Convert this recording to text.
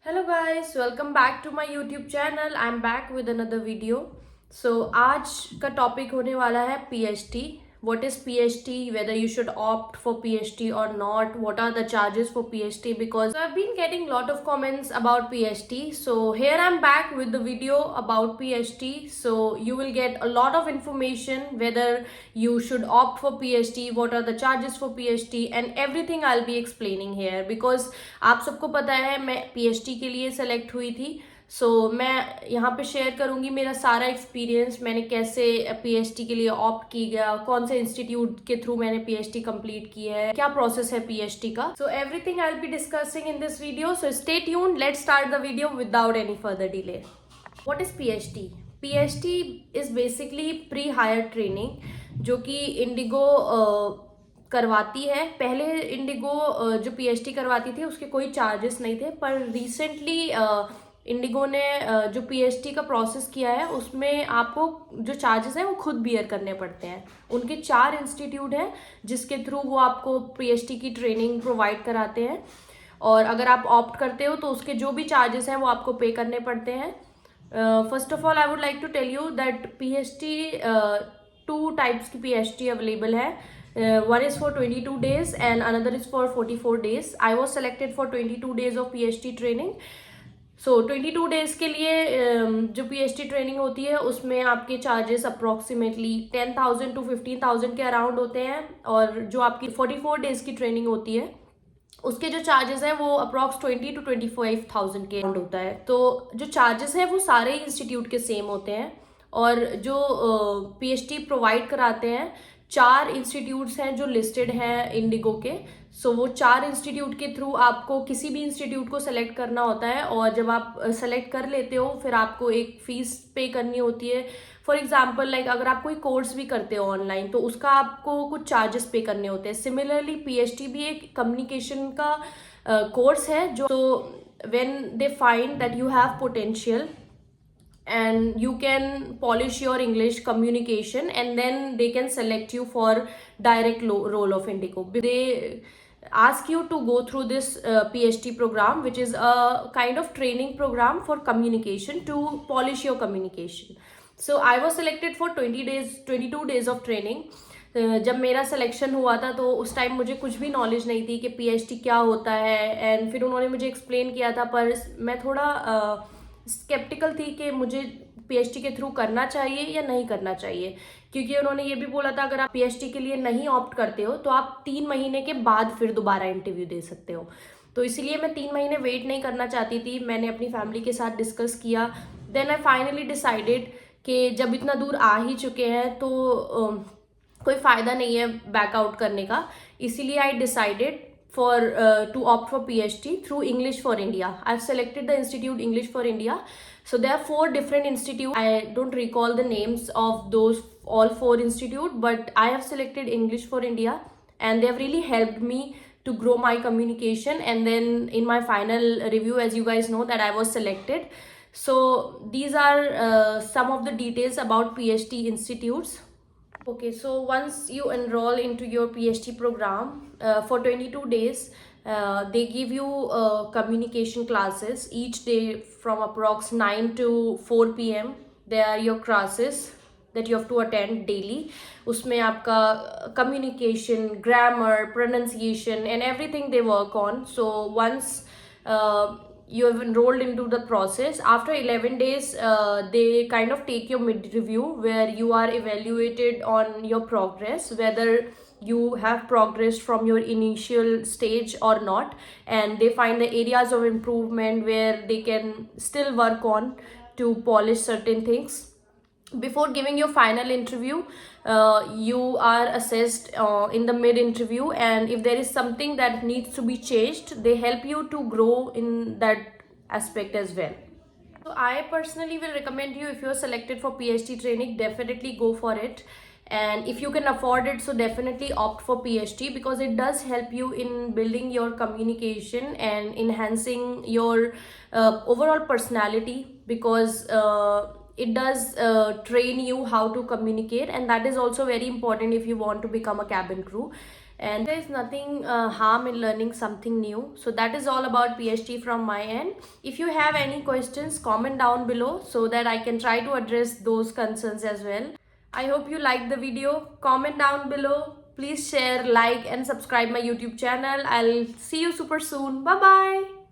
Hello guys, welcome back to my YouTube channel. I'm back with another video. So आज का topic होने वाला है PhD. What is PhD? Whether you should opt for PhD or not? What are the charges for PhD? Because I've been getting a lot of comments about PhD. So here I'm back with the video about PhD. So you will get a lot of information whether you should opt for PhD, what are the charges for PhD, and everything I'll be explaining here. Because आप सबको पता है मैं PhD के लिए select हुई थी. मैं यहाँ पे शेयर करूँगी मेरा सारा एक्सपीरियंस, मैंने कैसे PhD के लिए ऑप्ट की गया, कौन से इंस्टीट्यूट के थ्रू मैंने PhD कंप्लीट की है, क्या प्रोसेस है PhD का. So everything I will be discussing in this video. So stay tuned. Let's start the video without any further delay. What is PhD? PhD is basically pre higher training जो कि Indigo करवाती है. पहले Indigo जो PhD करवाती थी उसके कोई चार्जेस नहीं थे, पर रिसेंटली इंडिगो ने जो PhD का प्रोसेस किया है उसमें आपको जो चार्जेस हैं वो खुद बियर करने पड़ते हैं. उनके 4 इंस्टीट्यूट हैं जिसके थ्रू वो आपको PhD की ट्रेनिंग प्रोवाइड कराते हैं, और अगर आप ऑप्ट करते हो तो उसके जो भी चार्जेस हैं वो आपको पे करने पड़ते हैं. First of all I would like to tell you that PhD 2 types की PhD अवेलेबल है. One is for 22 days and another is for 44 days. I was selected for 22 days of PhD training. 22 days के लिए जो PhD training होती है उसमें आपके charges approximately 10,000 to 15,000 के अराउंड होते हैं, और जो आपकी 44 डेज की ट्रेनिंग होती है उसके जो चार्जेस हैं वो अप्रॉक्स 20 to 25,000 के अराउंड होता है. तो जो चार्जेस हैं वो सारे इंस्टीट्यूट के सेम होते हैं, और जो PhD प्रोवाइड कराते हैं 4 इंस्टीट्यूट्स हैं जो लिस्टेड हैं इंडिगो के. वो 4 इंस्टीट्यूट के थ्रू आपको किसी भी इंस्टीट्यूट को सेलेक्ट करना होता है, और जब आप सेलेक्ट कर लेते हो फिर आपको एक फीस पे करनी होती है. फॉर एग्जाम्पल लाइक अगर आप कोई कोर्स भी करते हो ऑनलाइन तो उसका आपको कुछ चार्जेस पे करने होते हैं. सिमिलरली PhD भी एक कम्युनिकेशन का कोर्स है. जो when they find that you have potential and you can polish your English communication, and then they can select you for direct role of Indigo. They ask you to go through this PhD program, which is a kind of training program for communication to polish your communication. So I was selected for 22 days of training. जब मेरा selection हुआ था तो उस time मुझे कुछ भी knowledge नहीं थी कि PhD क्या होता है, एंड फिर उन्होंने मुझे एक्सप्लेन किया था, पर मैं थोड़ा स्केप्टिकल थी कि मुझे PhD के थ्रू करना चाहिए या नहीं करना चाहिए, क्योंकि उन्होंने ये भी बोला था अगर आप PhD के लिए नहीं ऑप्ट करते हो तो आप 3 महीने के बाद फिर दोबारा इंटरव्यू दे सकते हो. तो इसलिए मैं 3 महीने वेट नहीं करना चाहती थी. मैंने अपनी फैमिली के साथ डिस्कस किया. देन आई फाइनली डिसाइडेड कि जब इतना दूर आ ही चुके हैं तो कोई फ़ायदा नहीं है बैकआउट करने का. इसीलिए I decided for to opt for PhD through English for India. I've selected the institute English for India. So there are 4 different institutes. I don't recall the names of those all 4 institute, but I have selected English for India, and they have really helped me to grow my communication. And then in my final review, as you guys know, that I was selected. So these are some of the details about PhD institutes. Okay, so once you enroll into your PhD program for 22 days, they give you communication classes each day from approx 9 to 4 p.m. They are your classes that you have to attend daily. उसमें आपका communication, grammar, pronunciation and everything they work on. So once you have enrolled into the process, after 11 days they kind of take your mid review where you are evaluated on your progress, whether you have progressed from your initial stage or not, and they find the areas of improvement where they can still work on to polish certain things. Before giving your final interview, you are assessed in the mid interview, and if there is something that needs to be changed, they help you to grow in that aspect as well. So I personally will recommend you, if you're selected for PhD training, definitely go for it. And if you can afford it, so definitely opt for PhD, because it does help you in building your communication and enhancing your overall personality, because it does train you how to communicate, and that is also very important if you want to become a cabin crew. and there is nothing harm in learning something new. So that is all about PhD from my end. If you have any questions, comment down below so that I can try to address those concerns as well. I hope you liked the video. Comment down below. Please share, like and subscribe my YouTube channel. I'll see you super soon. Bye bye.